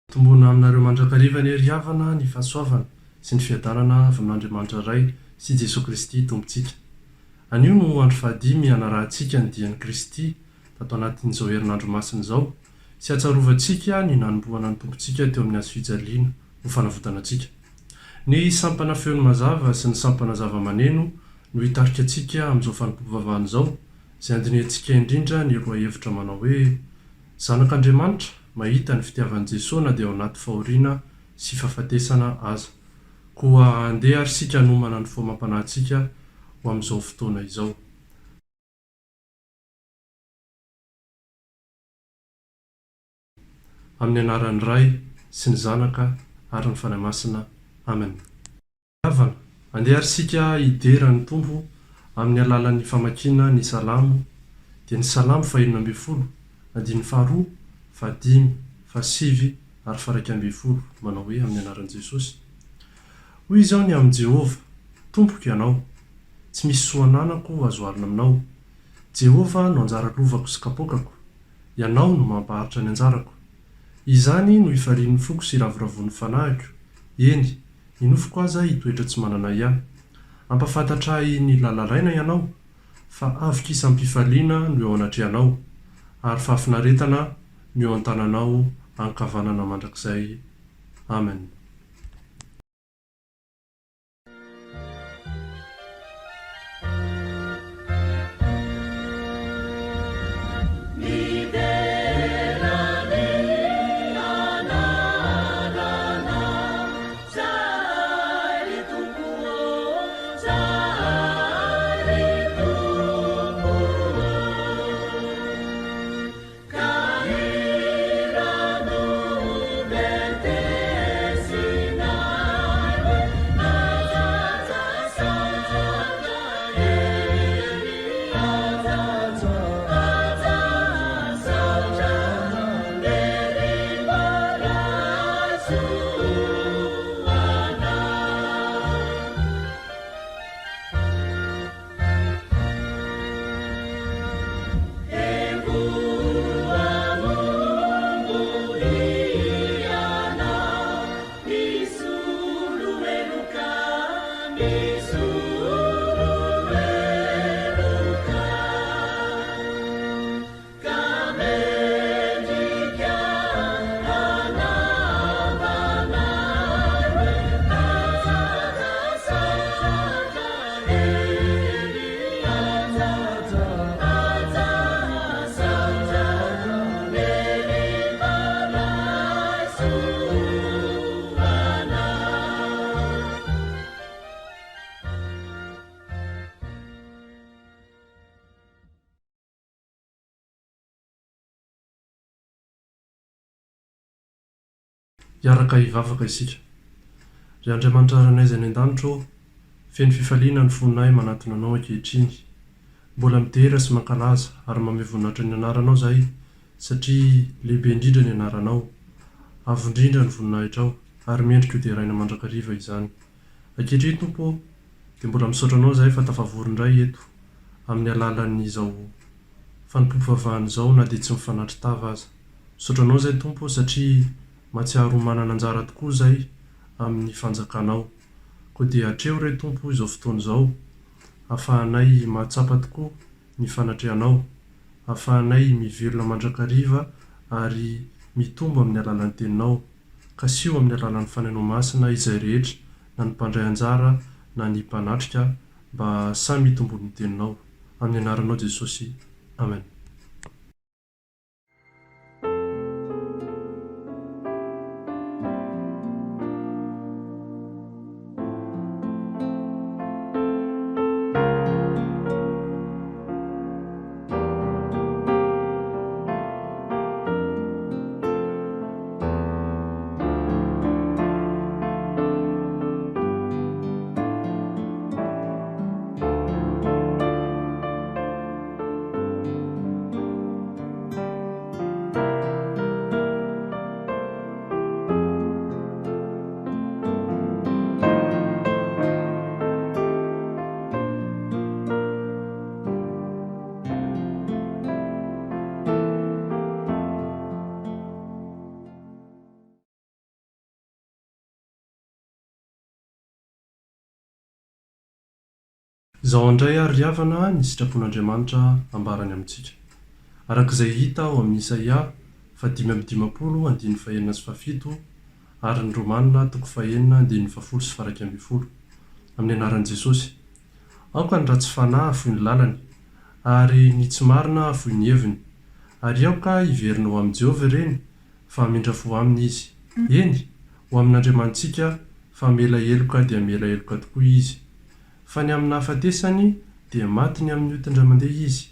Tombona aminareo mandrakariva ny heriavana ny fahasoavana sy ny fiadanana avy amin'Andriamanitra iray sy Jesosy Kristy Tompontsika. Anio no andro fahadimy hanarahantsika ny dian'i Kristy tato anatin'izao herinandro masina izao sy atsarovantsika ny nanombohana ny Tompontsika teo amin'ny hazo fijaliana ho fanavotana antsika. Ny sampana feon'ny mazava sy ny sampana zava-maneno no hitarika antsika amin'izao fanompoam-bavahana izao, izay andiniantsika indrindra ny roa hevitra manao hoe: Zanak'Andriamanitra mahita ny fitiavan'i Jesosy na dia ao anaty fahoriana sy fahafatesana aza. Koa andeha ary sika hanomana ny fomam-panahintsika ho amin'izao fotoana izao. Amin'ny anaran'ny Ray sy ny Zanaka ary ny Fanahy Masina. Amen. Havana, andeha ary sika hidera ny Tompo amin'ny alalan'ny famakiana ny Salamo, dia ny Salamo faha 12, andiny faharoa, fahadimy, fahasivy ary faha 112 manao hoe amin'ny anaran'i Jesosy. Hoy izao ny amin'i Jehova: Tompoko ianao, tsy misy soananako azo alina aminao. Jehova no anjara lovako sy kapokako, ianao no mampaharitra ny anjarako. Izany no hifarian'ny foko sy ravoravoan'ny fanahiko. Eny, ny nofoko aza hitoetra tsy manana ihany. Ampafantatra ahy ny lalalaina ianao, fa avy isam-pifaliana no eo anatrehanao, ary fahafinaretana no eo an-tananao ankavanana mandrakizay. Amen. Hiaraka hivavaka isika. Ry Andriamanitra ranay izay any an-danitro, feno fifaliana ny foninahy manatona anao ankehitriny. Mbola midera sy mankalaza ary manome voninahitra ny anaranao izahay, satria lehibe indrindra ny anaranao. Avo indrindra ny voninahitrao ary mendrika ho deraina mandrakariva izany. Ankehitriny Tompo, dia mbola misaotra anao izahay fa tafavory indray eto amin'ny alalan'izao fanompoam-bavahana izao, na dia tsy mifanatry tava aza. Misaotra anao izahay Tompo, satria mahatsiaro manana anjara tokoa izahay amin'ny fanjakanao. Koa dia hatreo ray Tompo izao fotoana izao, ahafahanay mahatsapa tokoa ny fanatrehanao, ahafahanay mivelona mandrakariva ary mitombo amin'ny alalan'ny teninao, ka sy ho amin'ny alalan'ny fanainao masina izay rehetra, na ny mpandray anjara na ny mpanatrika, mba samy mitombo ny teninao. Amin'ny anaranao Jesosy. Amen. Izao andray ary havana ny sitrapon'Andriamanitra ambarany amintsika. Arak'izay hita ao amin'ny Isaia 5:7 ary ny Romanina 9:10 amin'ny anaran'i Jesosy. Aoka ny ratsy fanahy afoy ny lalany, ary ny tsy marina afoy ny heviny, ary aoka iverina ho amin'ny Jehovah ireny fa mindrafo aminy izy. Eny, ho amin'Andriamantsika fa mela eloka dia mela eloka tokoa izy. Fa ny amin'ny hafatesany dia maty ny amin'ny otindra mandeha izy,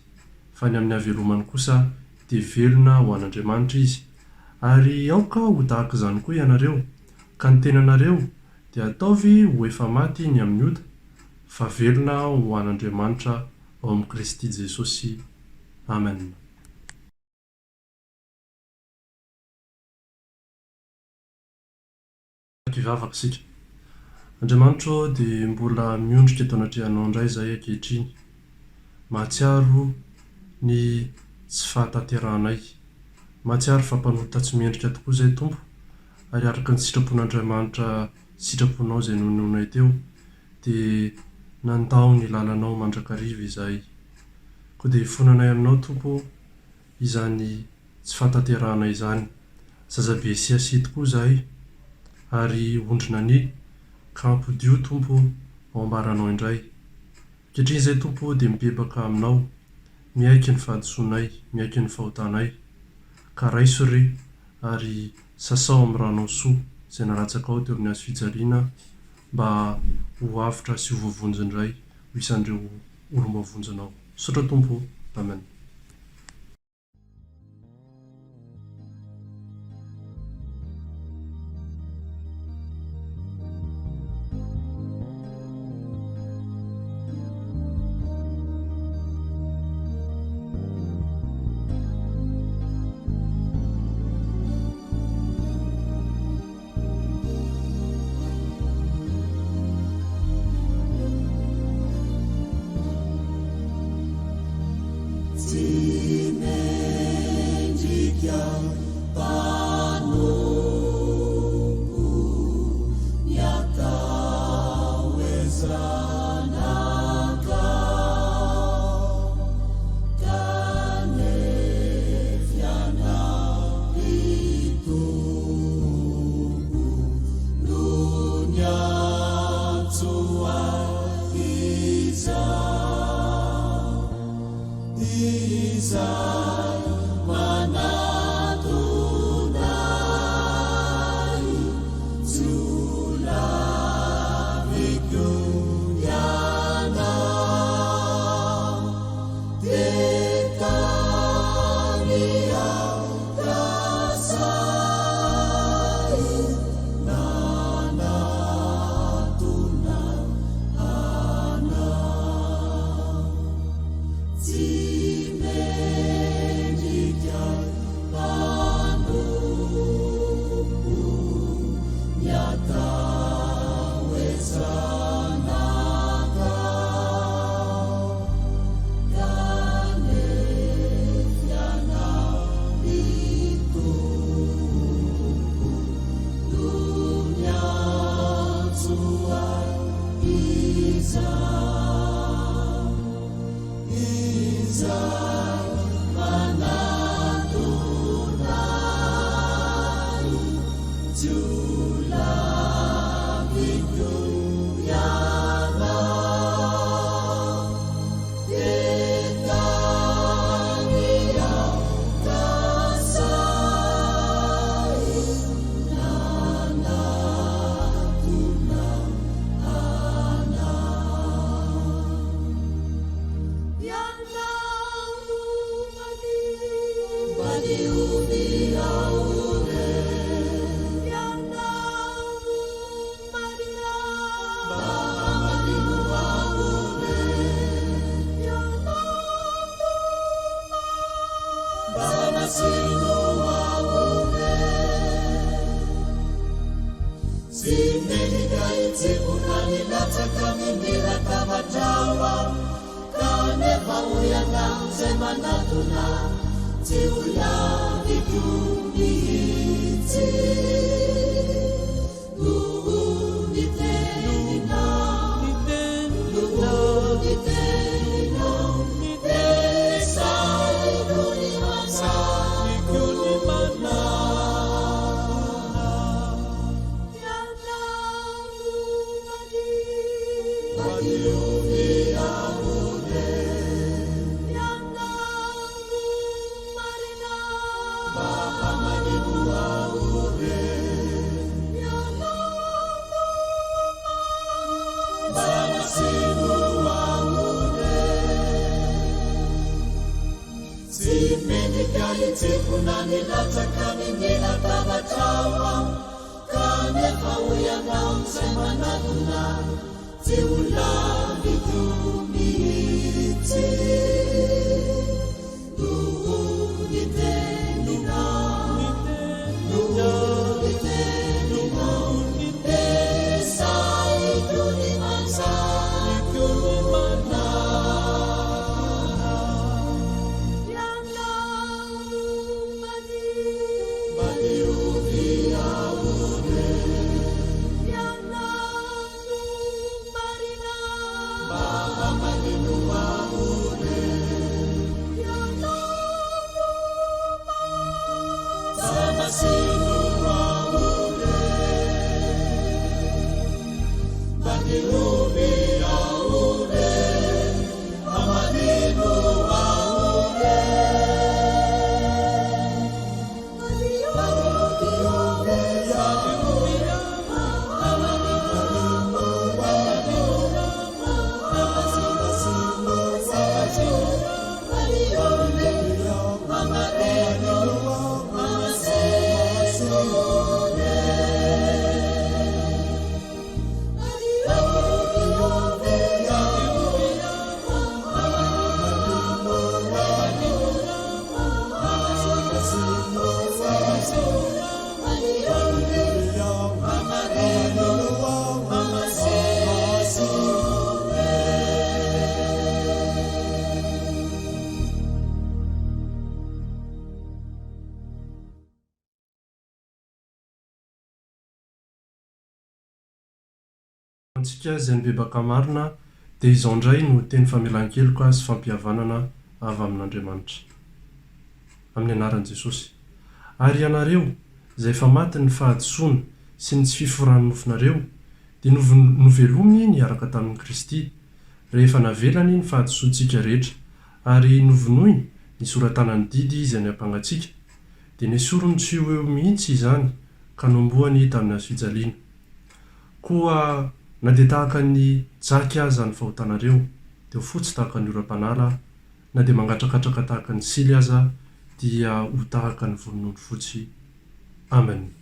fa ny amin'ny havelomany kosa dia velona ho an'Andriamanitra izy. Ary aoka ho tahaka izany koa ianareo, ka ny tenanareo dia ataovy ho efa maty ny amin'ny ota, fa velona ho an'Andriamanitra ao amin'ny Kristy Jesosy. Amen. Kivavaka sika. Andriamanitra dia mbola miondrika eto anatrehanao indray izahay ankehitriny. Mahatsiaro ny tsy fahatanteranay. Mahatsiaro fampanota tsy mendrika tokoa izay Tompo, ary araka ny sitrapon'Andriamanitra sitraponao izay nononay teo, dia nandao ny lalanao mandrakariva izahay. Koa dia fonanay aminao Tompo izany tsy fahatanteranay izany. Zazabe siasia tokoa izahay, ary ondrina ny ka ampodio Tompo ao ambaranao indray. Ankehitriny izay Tompo dia mibebaka aminao, miaiky ny fahadisoanay, miaiky ny fahotanay, ka raiso re ary sasao amin'ny ranao soa izay naratsaka ao teo amin'ny hazo fijaliana, mba ho avitra sy ho voavonjindray ho isan'ireo olom-bavonjinao. Sotra Tompo. Amen. Nite Antsika izay nibebaka marina dia izao indray no teny famelan-keloka sy fampihavanana avy amin'Andriamanitra. Amin'ny anaran'i Jesosy. Ary ianareo izay efa maty ny fahadisoana sy ny tsy fiforan'ny nofinareo dia novelominy niaraka tamin'i Kristy rehefa navelany ny fahadisoantsika rehetra ary novonoiny nisoratanany didy izay niampangatsika dia nesorony tsy eo mihitsy izany ka nomboany tamin'ny hazo fijaliana. Koa na dia tahaka ny jaky aza ny fahotanareo dia ho fotsy tahaka ny oram-panala, na dia mangatrakatraka tahaka ny sily aza dia ho tahaka ny voninony fotsy. Amen.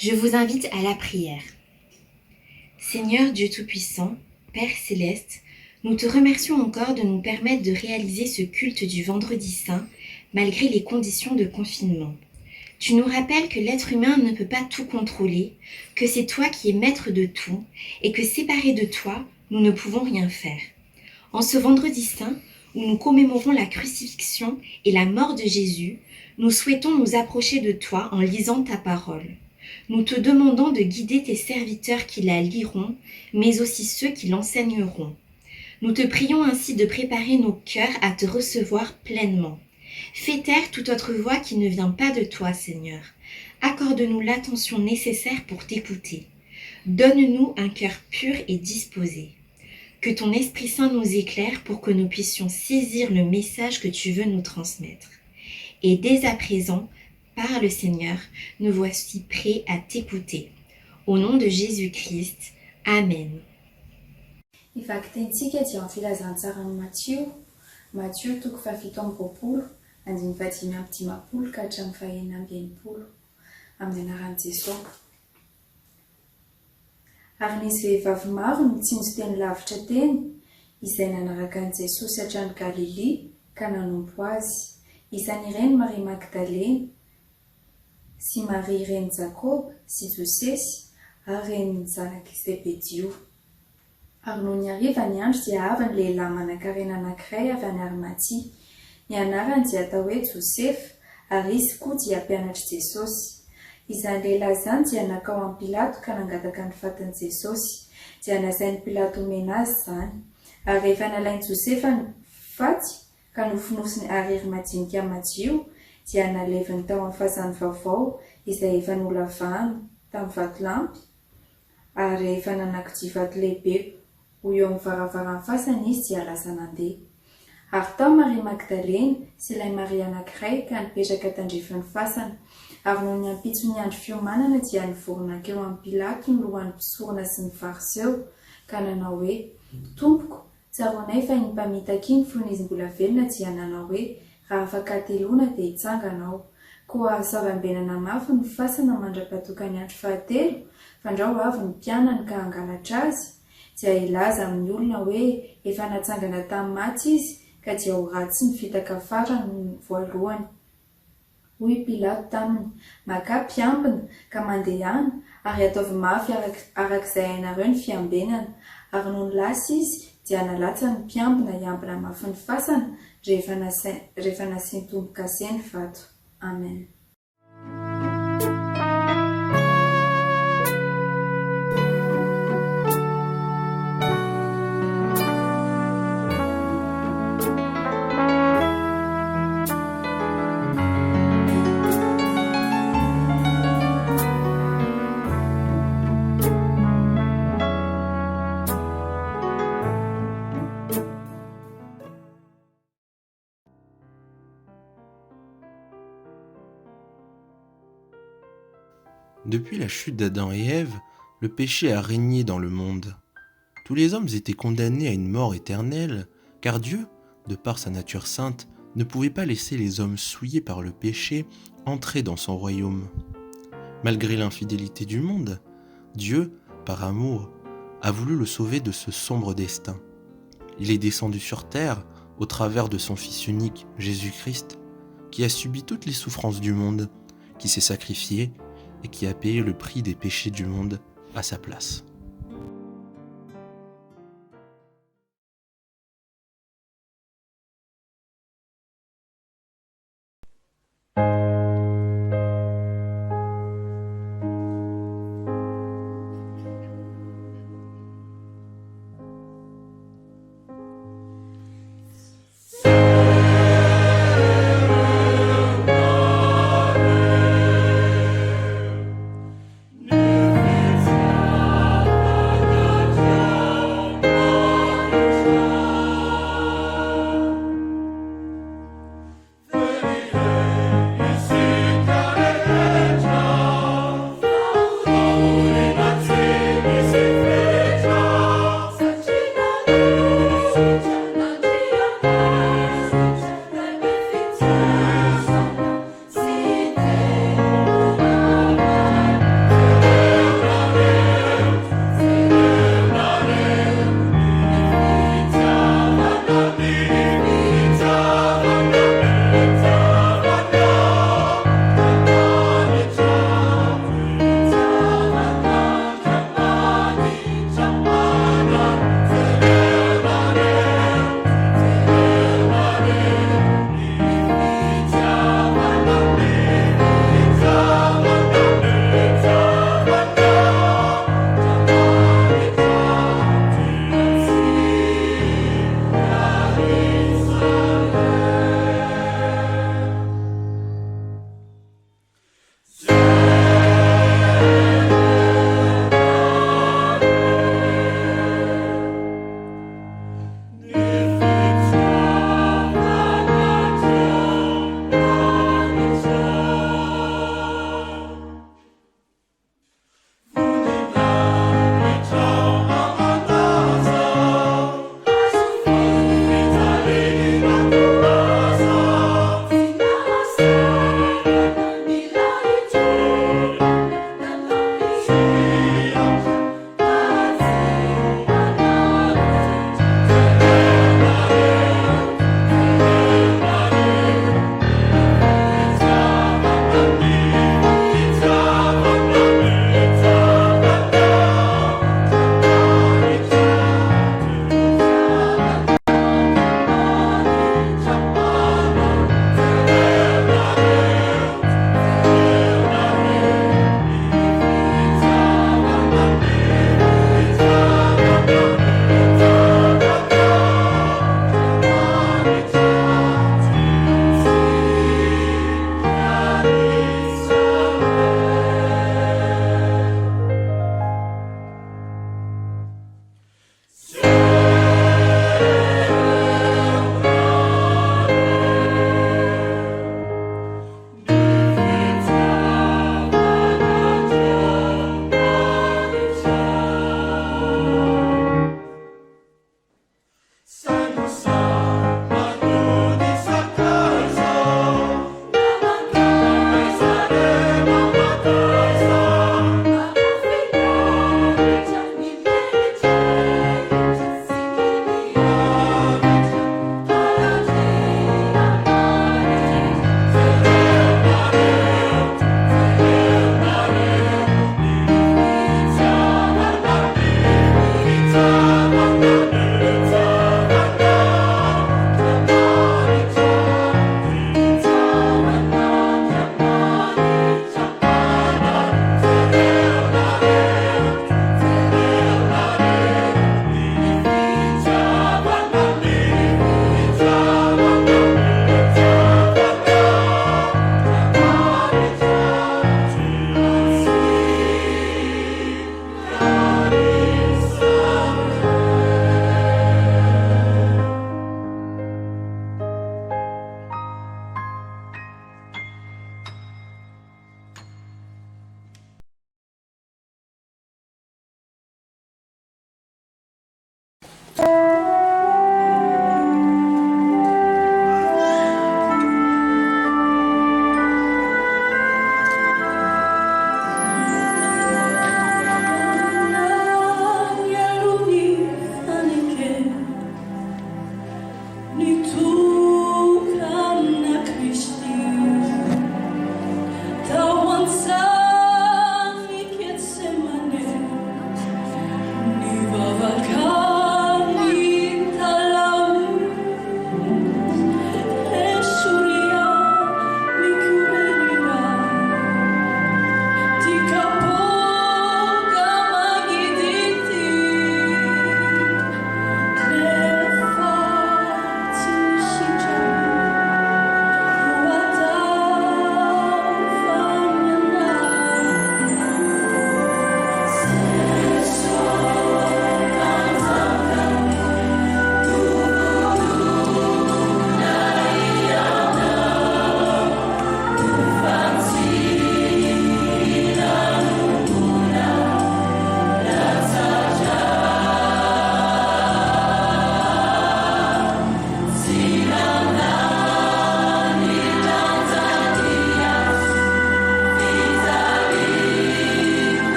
Je vous invite à la prière. Seigneur Dieu Tout-Puissant, Père Céleste, nous te remercions encore de nous permettre de réaliser ce culte du Vendredi Saint malgré les conditions de confinement. Tu nous rappelles que l'être humain ne peut pas tout contrôler, que c'est toi qui es maître de tout et que séparés de toi, nous ne pouvons rien faire. En ce Vendredi Saint, où nous commémorons la crucifixion et la mort de Jésus, nous souhaitons nous approcher de toi en lisant ta parole. Nous te demandons de guider tes serviteurs qui la liront, mais aussi ceux qui l'enseigneront. Nous te prions ainsi de préparer nos cœurs à te recevoir pleinement. Fais taire toute autre voix qui ne vient pas de toi, Seigneur. Accorde-nous l'attention nécessaire pour t'écouter. Donne-nous un cœur pur et disposé. Que ton Esprit Saint nous éclaire pour que nous puissions saisir le message que tu veux nous transmettre. Et dès à présent, parle Seigneur, nous voici prêts à t'écouter. Au nom de Jésus-Christ, Amen. Ifakitentsika dia amin'ny filazantsarany Matthieu toko fafito amby roapolo andiny fadimy amby dimapolo ka hatramin'ny fahaenina amby enimpolo amin'ny anaran'i Jesosy. Ary nisy vehivavy maro mitsinjo teny lavitra teny izay nanaraka an'i Jesosy hatrany Galilea ka nanompo azy. Isan'ireny Maria Magdalena sy Maria reny Jakob sy Josesy ary reny zanak'i Zebedio. Ary noho ny hariva ny andro dia avy ny lehilahy manan-karena anankiray avy any Arimatia. Ny anarany dia atao hoe Josefa ary izy koa dia mpianatry Jesosy. Izany lehilahy izany dia nakao amin'ny Pilato ka nangataka ny fatin'i Jesosy. Dia nasain'i Pilato omena azy izany. Ary rehefa nalain'i Josefa ny faty ka nofonosiny ariary madinika madio dia naleviny tao amin'ny fasany vaovao izay efa nolavahany tamin'ny vatolampy ary rehefa nanakidia vato lehibe ho eo amin'ny varavaran'ny fasany izy dia lasa nandeha. Ary tao Maria Magdalena sy ilay Maria anankiray ka nipetraka tandrifin'ny fasana. Ary noho ny ampitso ny andro fiomanana dia nivoronak'eo amin'ny Pilato ny lohan'ny mpisorona sy ny fariseo ka nanao hoe, Tompoko, tsaronay fa iny mpamitaka iny fony izy mbola velona dia nanao hoe, raha afaka teloana dia hitsanganao. Koa ahasavam-benana mafy ny fasana mandra-patoka ny andro fahatelo, fandrao avy ny mpianany ka hangalatra azy. Dia ilaza amin'ny olona hoe efa natsangana tamin'ny maty izy ka dia ho ratsy ny fitaka farany voalohany. Hoy Pilato taminy, maka mpiambina ka mandehana ary ataovy mafy arak'izay hainareo ny fiambenana. Ary noho ny lasa izy dia nalatsa ny mpiambina hiambina mafy ny fasana rehefa nasiany tombo-kase ny vato. Amen. Depuis la chute d'Adam et Ève, le péché a régné dans le monde. Tous les hommes étaient condamnés à une mort éternelle, car Dieu, de par sa nature sainte, ne pouvait pas laisser les hommes souillés par le péché entrer dans son royaume. Malgré l'infidélité du monde, Dieu, par amour, a voulu le sauver de ce sombre destin. Il est descendu sur terre au travers de son Fils unique, Jésus-Christ, qui a subi toutes les souffrances du monde, qui s'est sacrifié et qui a payé le prix des péchés du monde à sa place.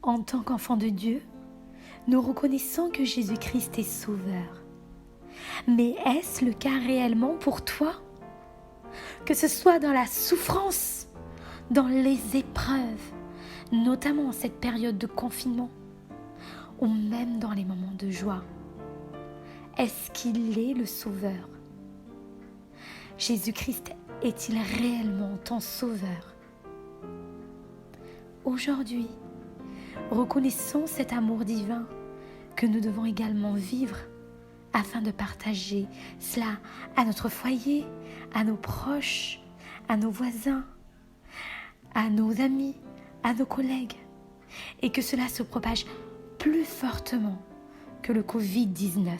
En tant qu'enfant de Dieu, nous reconnaissons que Jésus-Christ est sauveur. Mais est-ce le cas réellement pour toi? Que ce soit dans la souffrance, dans les épreuves, notamment en cette période de confinement, ou même dans les moments de joie. Est-ce qu'il est le sauveur? Jésus-Christ est-il réellement ton sauveur? Aujourd'hui, reconnaissons cet amour divin que nous devons également vivre afin de partager cela à notre foyer, à nos proches, à nos voisins, à nos amis, à nos collègues, et que cela se propage plus fortement que le Covid-19.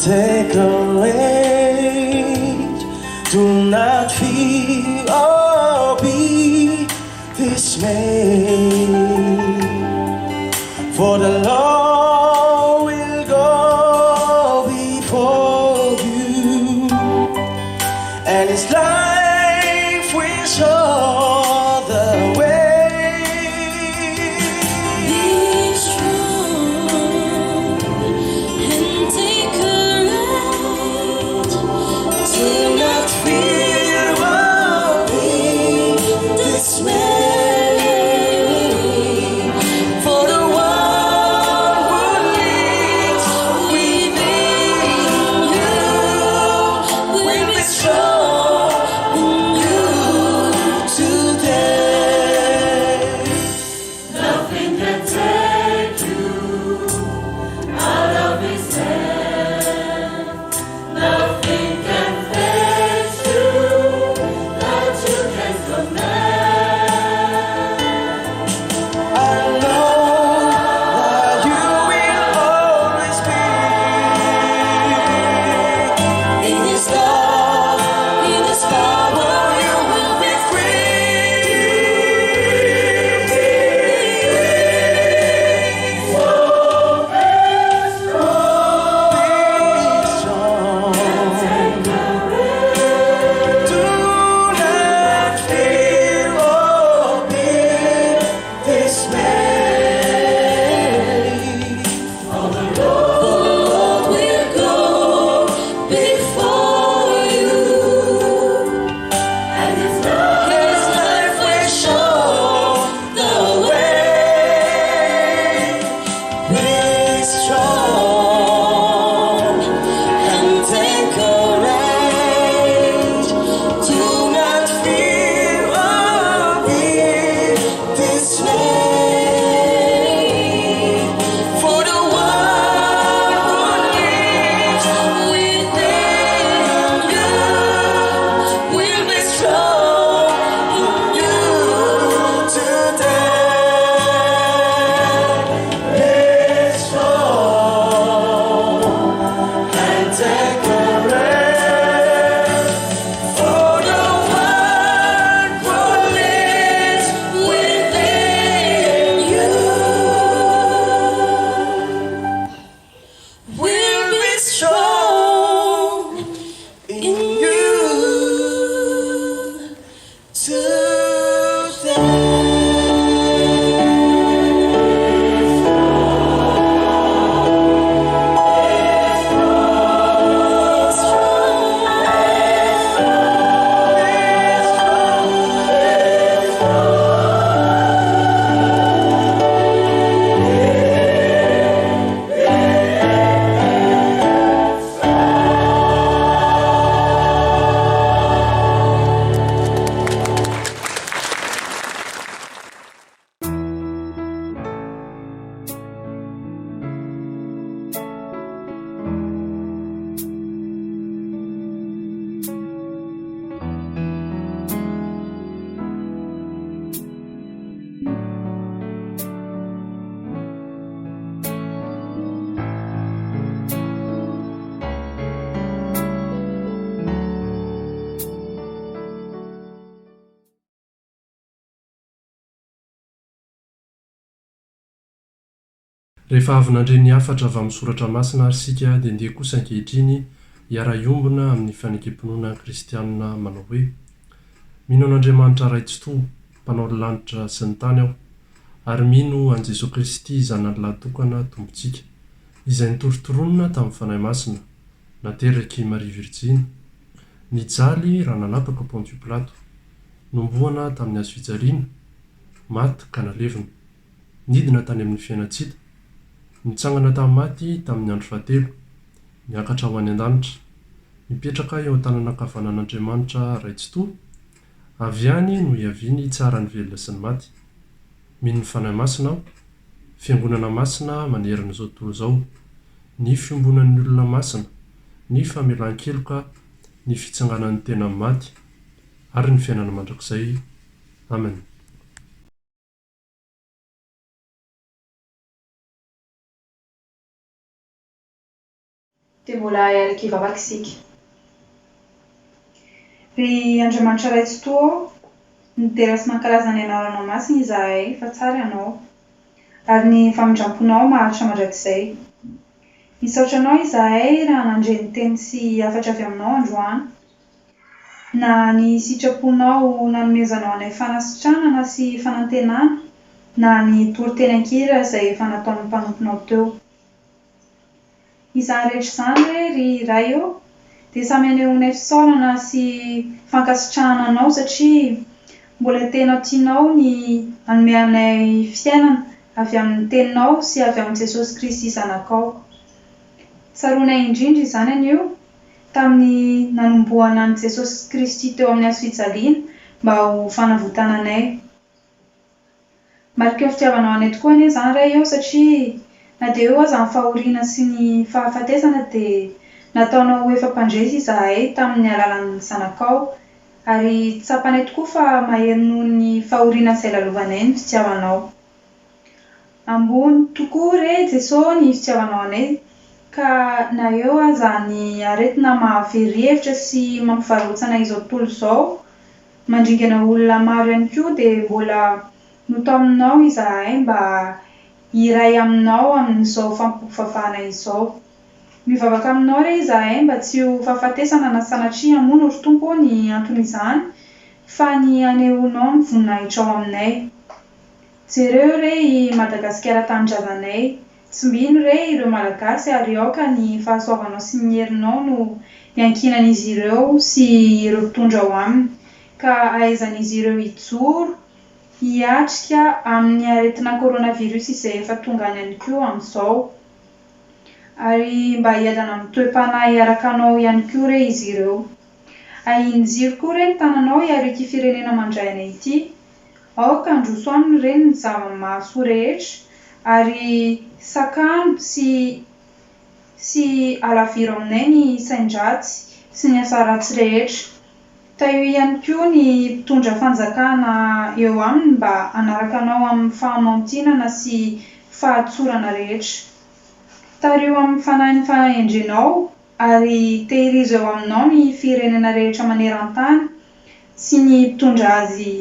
Take courage, do not fear or be dismayed, for the Lord will go before you, and His life will show the way. Be strong and take courage. Do not fear or be dismayed, for the one who lives within you will be strong in you Rehefa avy nandre ny afatra avy amin'ny soratra masina ary sika dia ndeha kosa ankehitriny hiara-iombona amin'ny fanekempinoana kristianina manao hoe: mino an'Andriamanitra raitsi-to, mpanao ny lanitra sy ny tany aho, ary mino an Jesosy Kristy zanany lahatokana tompontsika, izay nitorotoroninana tamin'ny fanahy masina, nateraky Maria Virjiny, nijaly raha nanapaka Pontius Pilato, nomboana tamin'ny hazo fijaliana, maty ka nalevina, nidina tany amin'ny fiainantsika, nitsangana tamin'ny maty tamin'ny andro fahatelo, niakatra ho any an-danitra, mipetraka eo an-tanana ankavanan'Andriamanitra raitsi-to, avy any no hiaviany tsara ny velona sy ny maty. Mino ny fanahy masina aho, fiangonana masina manerana izao tontolo izao, ny fiombonan'ny olona masina, ny famelan-keloka, ny fitsanganan'ny tena amin'ny maty, ary ny fiainana mandrakizay. Amen. Dia mbola hiaraka hivavaka isika. Ry Andriamanitra raitsi-to, nidera sy mankalaza ny anaranao masina izahay fa tsara ianao, ary ny famindramponao maharitra mandrakizay. Misaotra anao izahay raha nandre ny teny sy hafatra avy aminao androany, na ny sitraponao nanomezanao anay fanasitranana sy fanantenana, na ny toriteny ankira izay efa nataon'ny mpanomponao teo. Izany rehetra izany hoe ry Raio, dia samy anehoanay fisaorana sy fankasitrahana anao satria mbola tena tianao ny hanome anay fiainana avy amin'ny teninao sy avy amin'ny Jesosy Kristy zanakao. Tsaroanay indrindra izany anio tamin'ny nanombohana an'i Jesosy Kristy teo amin'ny hazo fijaliana mba ho fanavotana anay. Marika ny fitiavanao anay tokoa anie izany Raio satria na dia eo aza ny fahoriana sy ny fahafatesana dia nataonao efa mpandresy izahay tamin'ny alalan'ny zanakao, ary tsapanay tokoa fa mahery noho ny fahoriana izay lalovanay ny fitiavanao. Ambony tokoa re Jesosy ny fitiavanao anay, ka na eo aza ny aretina mahavery-hevitra sy mampivarotsana izao tontolo izao, mandringana olona maro ihany koa dia mbola noto aminao izahay mba hiray aminao amin'izao fampifafana izao. Mivavaka aminao re izahay mba tsy ho fahafatesana na sanatria moa ry Tompo ny anton'izany, fa ny anehoanao ny voninahitra ao aminay. Jereo re i Madagasikara tanindrazanay, tsimbino re ireo malagasy ary aoka ny fahasoavanao sy ny herinao no iankinan'izy ireo sy ireo mpitondra ao aminy, ka ahaizan'izy ireo hijoro, hiatrika amin'ny aretina coronavirus izay efa tonga any ihany koa amin'izao. Ary mba hiadana amin'ny toe-panahy araka anao ihany koa re izy ireo. Ahiany jiro koa re ny tananao hiarika firenena mandray anay ity, aoka handroso aminy re ny zava-mahasoa rehetra, ary sakano sy alaviro aminay ny sain-dratsy sy ny asa ratsy rehetra. Taio ihany koa ny mpitondra fanjakana eo aminy mba hanaraka anao amin'ny fahamaontinana sy fahatsorana rehetra. Tario amin'ny fanahin'ny fanahendrenao ary tehirizo eo aminao ny firenena rehetra maneran-tany sy ny mpitondra azy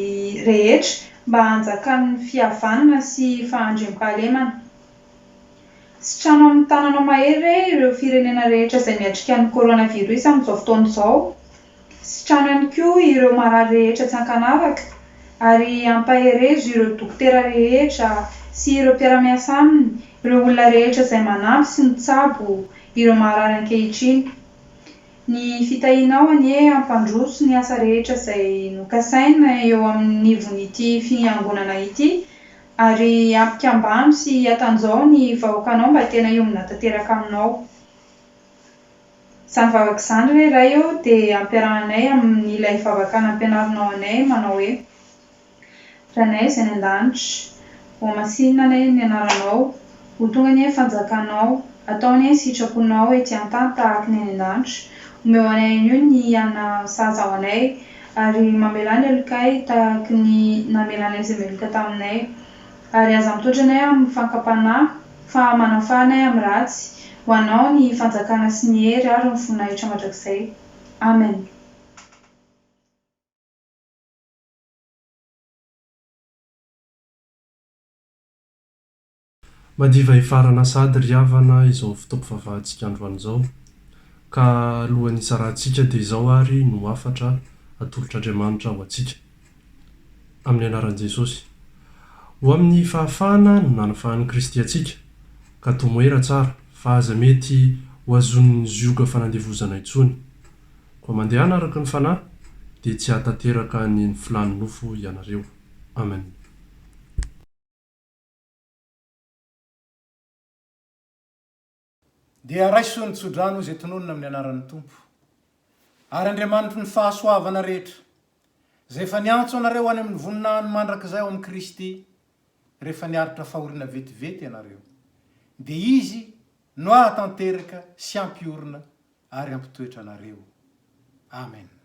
rehetra mba hanjakan'ny fihavanana sy fahandriam-pahalemana. Sitrano amin'ny tananao mahery re ireo firenena rehetra izay miatrika ny coronavirus amin'izao fotoana izao. Sitrano ihany koa ireo marary rehetra tsy ankanavaka, ary ampaherezo ireo dokotera rehetra sy ireo mpiara-miasa aminy, ireo olona rehetra izay manampy sy mitsabo ireo marary ankehitriny. Ny fitahinao anie ampandroso ny asa rehetra izay nokasaina eo amin'ny nivon'ity fiangonana ity, ary ampikambano sy atanjao ny vahoakanao mba tena hiomina tanteraka aminao. Izany vavaka izany re Raio dia ampiarahanay amin'ilay vavaka nampianarinao anay manao hoe: Ranay izay any an-danitra, ho masinina anie ny anaranao, ho tonga anie ny fanjakanao, atao anie ny sitraponao ety an-tany tahaka ny any an-danitra. Omeo anay anio ny ana saza ao anay, ary mamelany elokay tahaka ny namelany izay meloka taminay, ary aza mitondra anay amin'ny fankapanahy fa manafanay amin'ny ratsy. Ho anao ny fanjakana sy ny hery ary ny voninahitra mandrakizay. Amen. Madiva hifarana sady ry havana izao fitaom-pivavahantsika androany izao. Ka alohan'ny hisarantsika dia izao ary no afatra atolotr'Andriamanitra ho antsika. Amin'ny anaran'i Jesosy. Ho amin'ny fahafahana no nanafahan'i Kristy antsika, ka tomoera tsara fa aza mety ho azon'ny zioga fanandevozana intsony. Koa mandehana araka ny fanahy dia tsy hatateraka ny filany nofo ianareo. Amen. dia raiso ny tsodrano izay tononona amin'ny anaran'ny tompo ary Andriamanitry ny fahasoavana rehetra izay efa niantso anareo any amin'ny voninahiny mandrakizay ao amin'ny Kristy rehefa niaritra fahoriana vetivety ianareo dia izy no ahatanteraka sy ampiorina ary ampitoetra anareo. Amen.